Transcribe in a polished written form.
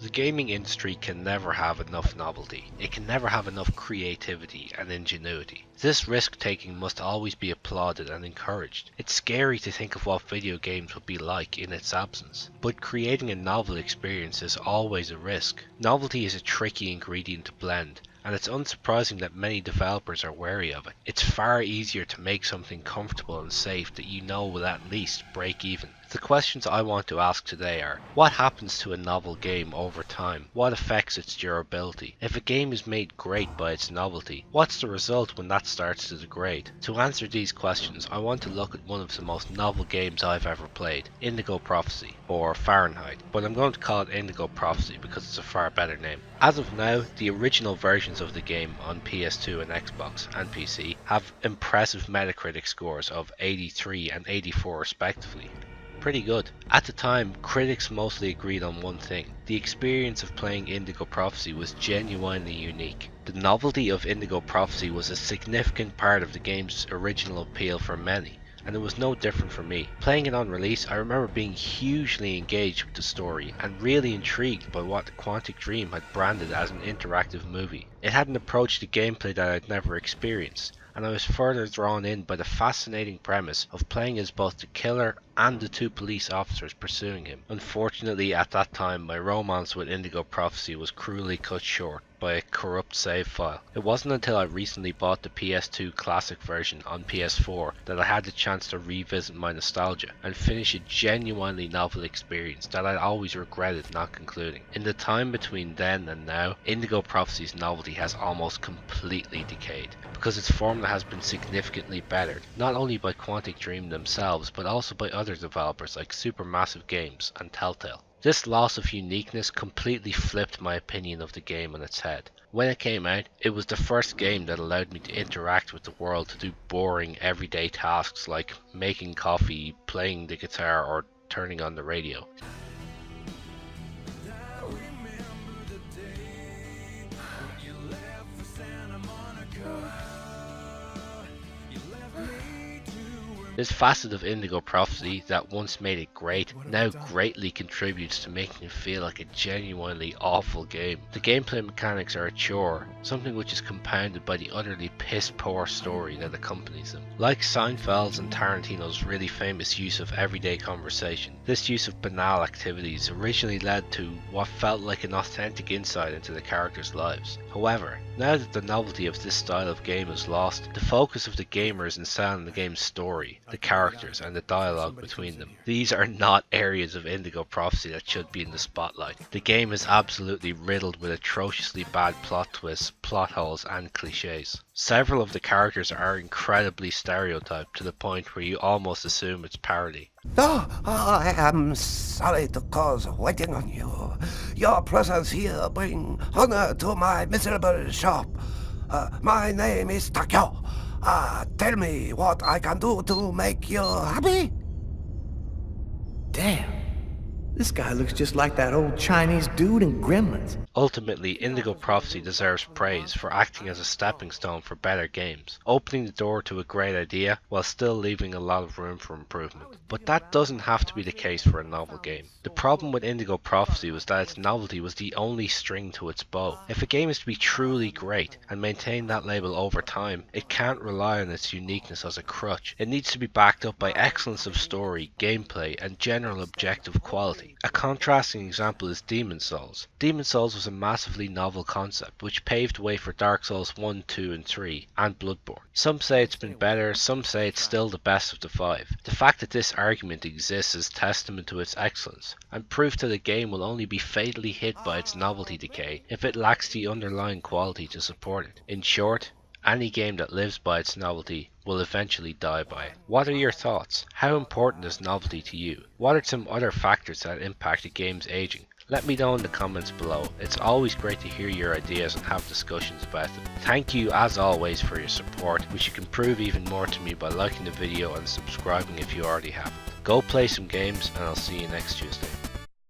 The gaming industry can never have enough novelty. It can never have enough creativity and ingenuity. This risk-taking must always be applauded and encouraged. It's scary to think of what video games would be like in its absence. But creating a novel experience is always a risk. Novelty is a tricky ingredient to blend, and it's unsurprising that many developers are wary of it. It's far easier to make something comfortable and safe that you know will at least break even. The questions I want to ask today are: what happens to a novel game over time? What affects its durability? If a game is made great by its novelty, what's the result when that starts to degrade? To answer these questions, I want to look at one of the most novel games I've ever played, Indigo Prophecy, or Fahrenheit, but I'm going to call it Indigo Prophecy because it's a far better name. As of now, the original versions of the game on PS2 and Xbox and PC have impressive Metacritic scores of 83 and 84 respectively. Pretty good. At the time, critics mostly agreed on one thing: the experience of playing Indigo Prophecy was genuinely unique. The novelty of Indigo Prophecy was a significant part of the game's original appeal for many, and it was no different for me. Playing it on release, I remember being hugely engaged with the story and really intrigued by what the Quantic Dream had branded as an interactive movie. It had an approach to gameplay that I'd never experienced, and I was further drawn in by the fascinating premise of playing as both the killer and the two police officers pursuing him. Unfortunately, at that time, my romance with Indigo Prophecy was cruelly cut short by a corrupt save file. It wasn't until I recently bought the PS2 classic version on PS4 that I had the chance to revisit my nostalgia and finish a genuinely novel experience that I'd always regretted not concluding. In the time between then and now, Indigo Prophecy's novelty has almost completely decayed, because its formula has been significantly bettered, not only by Quantic Dream themselves, but also by other developers like Supermassive Games and Telltale. This loss of uniqueness completely flipped my opinion of the game on its head. When it came out, it was the first game that allowed me to interact with the world, to do boring everyday tasks like making coffee, playing the guitar, or turning on the radio. This facet of Indigo Prophecy that once made it great now greatly contributes to making it feel like a genuinely awful game. The gameplay mechanics are a chore, something which is compounded by the utterly piss-poor story that accompanies them. Like Seinfeld's and Tarantino's really famous use of everyday conversation, this use of banal activities originally led to what felt like an authentic insight into the characters' lives. However, now that the novelty of this style of game is lost, the focus of the gamer is instead on the game's story, the characters, and the dialogue between them. These are not areas of Indigo Prophecy that should be in the spotlight. The game is absolutely riddled with atrociously bad plot twists, plot holes, and cliches. Several of the characters are incredibly stereotyped to the point where you almost assume it's parody. Oh, I am sorry to cause waiting on you. Your presence here brings honor to my miserable shop. My name is Takyo. Tell me what I can do to make you happy? Damn, this guy looks just like that old Chinese dude in Gremlins. Ultimately, Indigo Prophecy deserves praise for acting as a stepping stone for better games, opening the door to a great idea while still leaving a lot of room for improvement. But that doesn't have to be the case for a novel game. The problem with Indigo Prophecy was that its novelty was the only string to its bow. If a game is to be truly great and maintain that label over time, it can't rely on its uniqueness as a crutch. It needs to be backed up by excellence of story, gameplay, and general objective quality. A contrasting example is Demon's Souls. Demon's Souls was a massively novel concept which paved the way for Dark Souls 1, 2 and 3 and Bloodborne. Some say it's been better, some say it's still the best of the five. The fact that this argument exists is testament to its excellence, and proof that a game will only be fatally hit by its novelty decay if it lacks the underlying quality to support it. In short, any game that lives by its novelty will eventually die by it. What are your thoughts? How important is novelty to you? What are some other factors that impact a game's aging? Let me know in the comments below. It's always great to hear your ideas and have discussions about them. Thank you as always for your support, which you can prove even more to me by liking the video and subscribing if you already haven't. Go play some games, and I'll see you next Tuesday.